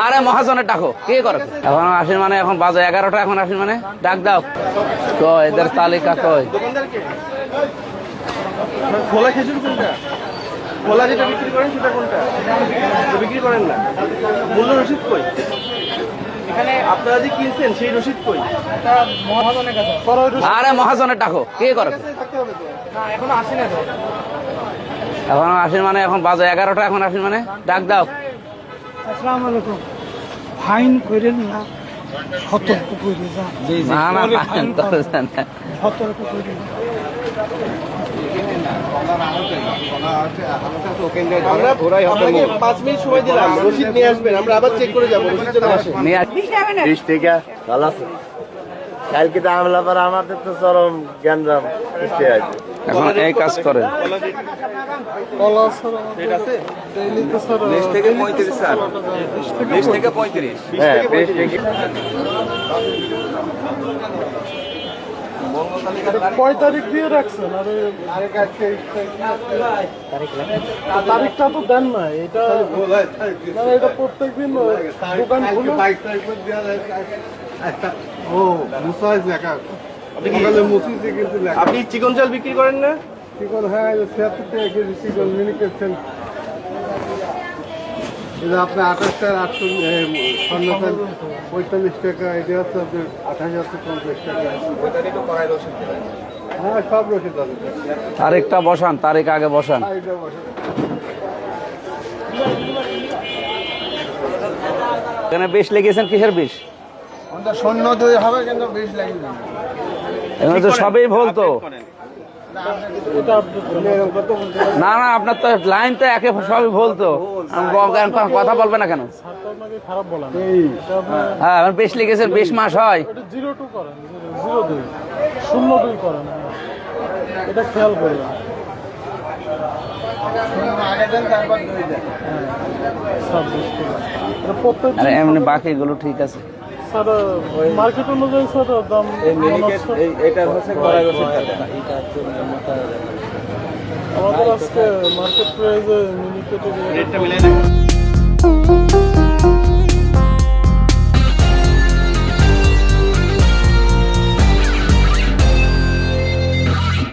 আরে মহাজনের ডাকো কে করে এখন আসেন মানে এখন বাজে 11টা এখন আসেন মানে ডাক দাও তো এদের তালিকা কই খোলা খেজুর কোনটা খোলা যেটা বিক্রি করেন সেটা কোনটা বিক্রি করেন না মূল্য রসিদ কই এখানে আপনারা যে কিনছেন সেই রসিদ কই মহাজনের কাছে আরে মহাজনের ডাকো কে করে থাকতে হবে তো না এখনো আসি না তো এখন আসেন মানে এখন বাজে 11টা এখন আসেন মানে ডাক দাও আসসালামু আলাইকুম ফাইন করেন না সতর্ক করে যান না না ফাইন করেছেন সতর্ক করে আমরা 5 মিনিট সময় দিলাম রসিদ নিয়ে আসবেন আমরা আবার চেক করে যাবো রসিদ যেন আসে নিয়ে আস- 20 টাকা ভালো আছে কালকে তো আমলা পর আমাদের তো চরম গ্যাঞ্জাম সৃষ্টি আছে এখন এই কাজ করেন কলা স্যার রেট আছে ডেইলি তো স্যার 20 থেকে 35 স্যার 20 থেকে 35 হ্যাঁ 20 টাকা কয় তারিখ দিয়ে রাখছেন আরে তারিখটা তো দেন না এটা না এটা প্রত্যেকদিন দোকান খুলে ও মুসাইজ লেখা সকালে মুসিতে কিন্তু লেখা আপনি চিকন চাল বিক্রি করেন না চিকন হ্যাঁ 76 টাকা কেজি চিকন মিনিকেট সেল এটা আপনার 28 টাকা 800 স্বর্ণ চাল 45 টাকা এটা হচ্ছে আপনার 2850 টাকা হ্যাঁ সব রসিদ আছে তারিখটা বসান তারিখ আগে বসান এটা বসে এখানে 20 লিখেছেন কিসের 20 আমাদের স্বর্ণ দই হবে কিন্তু 20 লাগে না এখানে তো সবই বলতো এটা আপডেট না না আপনার তো লাইন তো একে সবই বলতো কথা বলবে না কেন স্যারটা আপনাকে খারাপ বলেন এই এটা আপনার হ্যাঁ আমার 20 লিখেছেন 20 মাস হয় এটা 02 করেন 02 02 করেন এটা খেয়াল করবেন আগে দেন তারপর দই দেন স্যার এটা প্রত্যেক আরে এমনি বাকিগুলো ঠিক আছে স্যার মার্কেট অনুযায়ী স্যার দাম এটা হচ্ছে কড়াই রসিদ আমাদের আজকে মার্কেট প্রাইসে মিনিকেটে রেটটা মিলাই